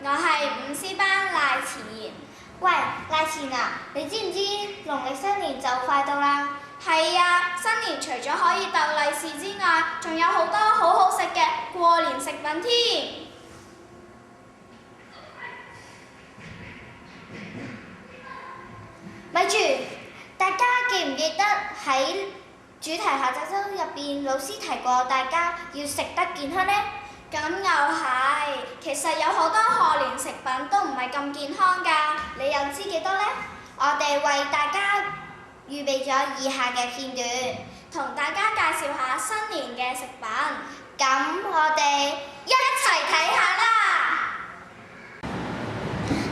我係5C班賴慈妍。喂，賴慈啊，你知唔知農曆新年就快到啦？係啊，新年除咗可以逗利是之外，仲有好多好好食嘅過年食品添。咪住，大家記唔記得喺主題下集周入邊老師提過大家要食得健康呢？咁又係，其實有好多賀年食品都唔係咁健康㗎，你又知幾多呢？我哋為大家預備咗以下嘅片段，同大家介紹下新年嘅食品。咁我哋一齊睇下啦！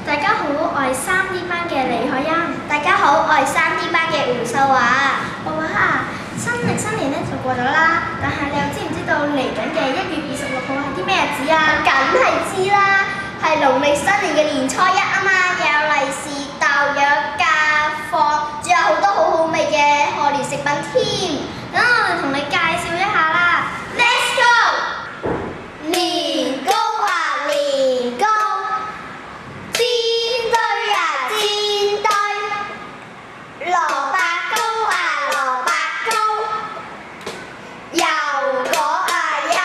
大家好，我係3D 班嘅李海欣。大家好，我係3D 班嘅胡秀華。哇！新年咧就過咗啦，但係你又知唔知道嚟緊嘅1月26號係啲咩日子啊？梗係知啦，係農曆新年嘅年初一啊嘛，有利是逗，有假放，仲有好多好好味嘅賀年食品添。等我哋同你介紹一下啦。Let's go！ 年糕啊年糕，煎堆啊煎堆，蘿蔔糕啊蘿蔔糕，油果啊油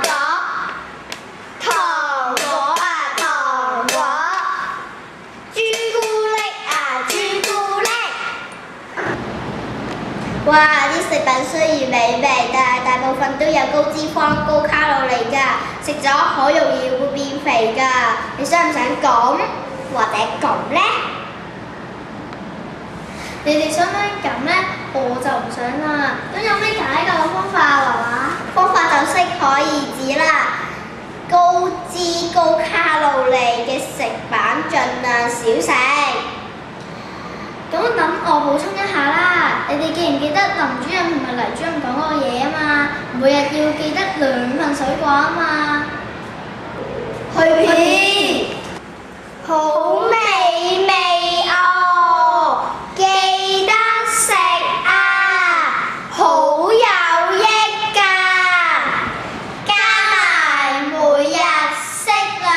果，糖果啊糖果，朱古力啊朱古力。哇！啲食品雖然美味，但係大部分都有高脂肪、高卡路里㗎，食咗好容易會變肥㗎。你想唔想咁或者咁呢？你哋想唔想咁呢？我就唔想啦。咁有咩解救嘅方法啊？方法就適可而止啦。高脂高卡路里嘅食品盡量少食。咁等我補充一下啦。你哋記唔記得林主任同埋黎主任講嗰個嘢啊嘛？每日要記得2份水果啊嘛。去片，好美味哦！記得食啊，好有益㗎。加埋每日適量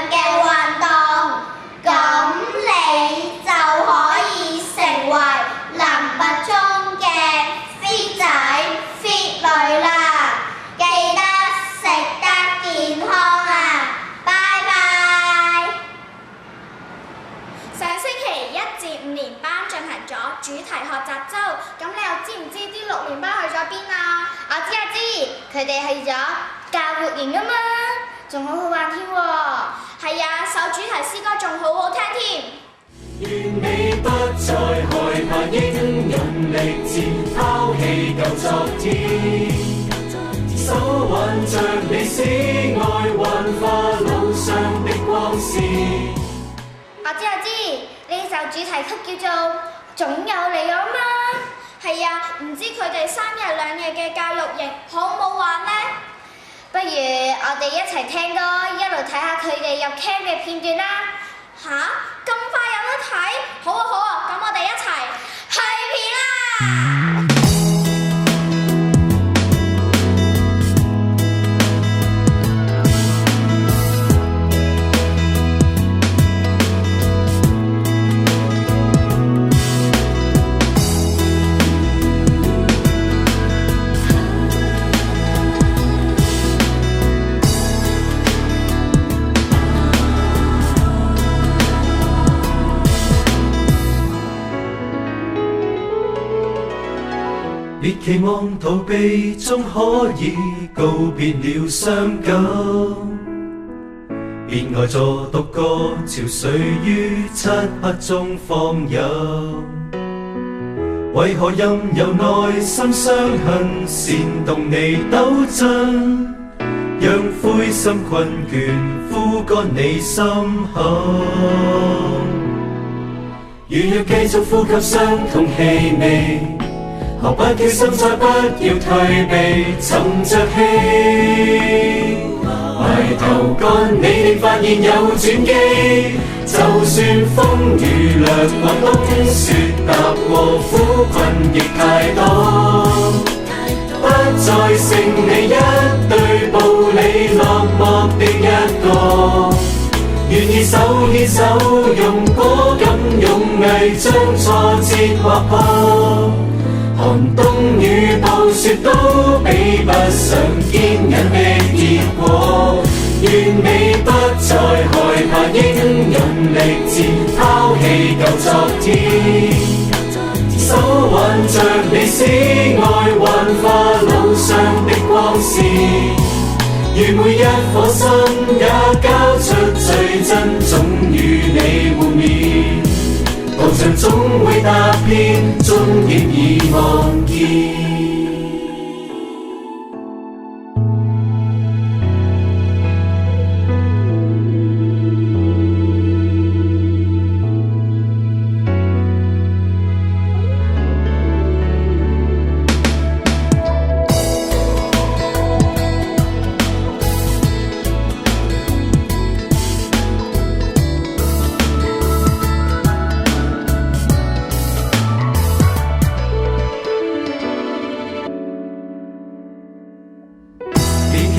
嘅運動，咁你就可以成為林拔中嘅 fit 仔 fit 女啦。記得食得健康啊！拜拜。上星期1至5年班進行咗主題學習周，咁你又知唔知啲6年班去咗邊啊？我知，佢哋去咗教育營啊嘛，仲好好玩添喎。係啊，首主題詩歌仲好好聽添。願你不再害怕，應用力戰，拋棄舊昨天。手挽着你，使愛幻化路上的光線。我知，呢首主題曲叫做《總有你我》嘛。係啊，唔知佢哋3日2夜嘅教育營好唔好玩呢？不如我哋一齊聽歌，一路睇下佢哋入 camp 嘅片段啦。吓？咁快有得睇？好啊好啊，咁我哋一齊去片啦！別期望逃避終可以告別了傷感，別呆坐獨個潮水於漆黑中放任。為何任由內心傷痕煽動你抖震，讓灰心困倦枯乾你心坎。如若繼續呼吸相同氣味，何不決心再不要退避，沉着氣，埋頭幹，你定發現有轉機。就算風雨掠過冬雪，踏過苦困亦太多，不再剩你一對步履落寞的一個。願意手牽手，用果敢勇毅將挫折劃破。寒冬與暴雪都比不上堅忍的結果。願你不再害怕，應用力戰，拋棄舊昨天。手挽着你，使愛幻化路上的光線。願每一顆心也交出最真，總與你互勉。途上總會踏遍，終點已望見。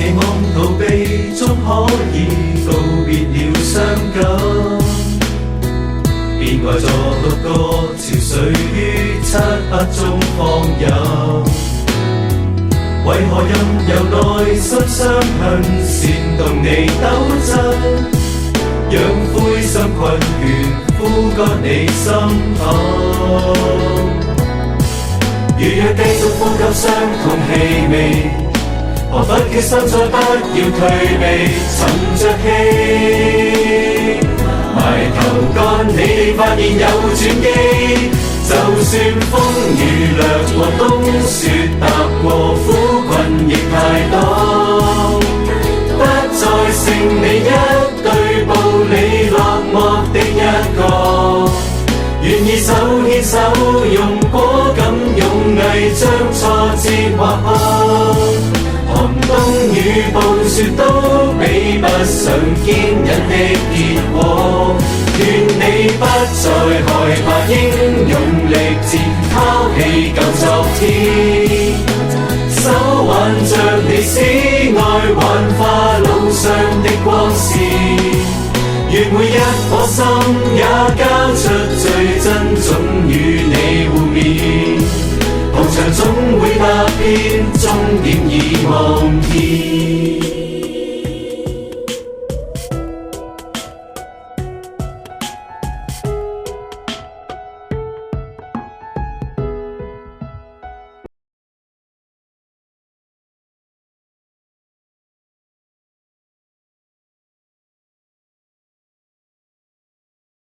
期望逃避終可以告別了傷感，便呆坐6個潮水於漆黑中放任。為何任由內心傷痕煽動你抖震，讓灰心困倦枯乾你心坎。如若繼續呼吸相同氣味，何不決心再不要退避，沉着氣，埋頭幹，你發現有轉機。就算風雨掠過，冬雪踏過，苦困亦太多，不再剩你一對步履落寞的一個。願意手牽手，用果敢勇毅將挫折劃破。寒冬與暴雪都比不上堅忍的結果。願你不再害怕，應用力戰，拋棄舊昨天。手挽着你，使愛幻化路上的光線。願每一顆心也交出最真，總與你互勉。途上總會踏遍，終點已望見。